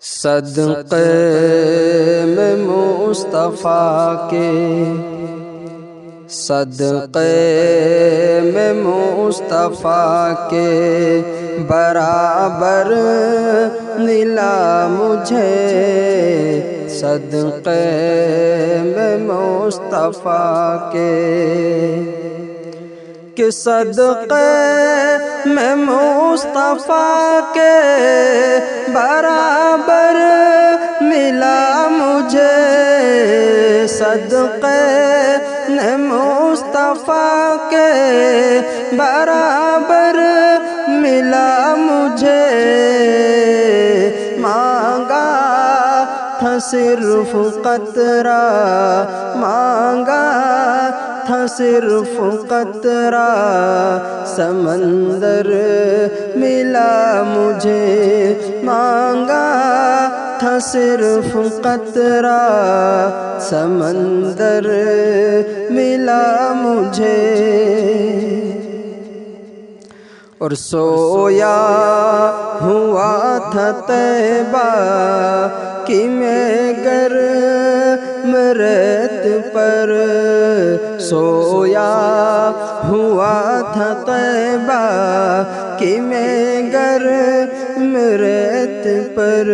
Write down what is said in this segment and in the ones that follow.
صدقے میں مصطفیٰ کے، صدقے میں مصطفیٰ کے برابر ملا مجھے، صدقے میں مصطفیٰ کے، کہ صدقے میں مصطفیٰ کے برابر ملا مجھے، صدقے میں مصطفیٰ کے برابر ملا مجھے، مانگا تھا صرف قطرہ، مانگا تھا صرف قطرہ، سمندر ملا مجھے، مانگا تھا صرف قطرہ، سمندر ملا مجھے، اور سویا ہوا تھا طیبہ کہ میں گرم ریت پر، سویا ہوا تھا طیبہ کہ میں گرم ریت پر،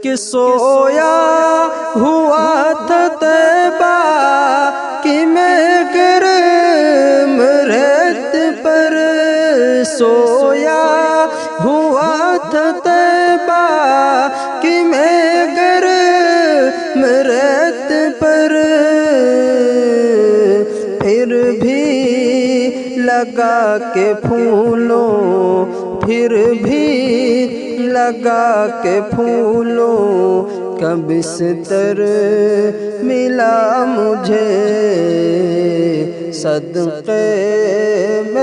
کہ سویا ہوا تھا طیبہ کہ میں گرم ریت پر، سویا ہوا تھا طیبہ کہ میں گرم ریت پر، پھر بھی لگا کے پھولوں، پھر بھی لگا کے پھولوں کا بستر ملا مجھے، صدقے میں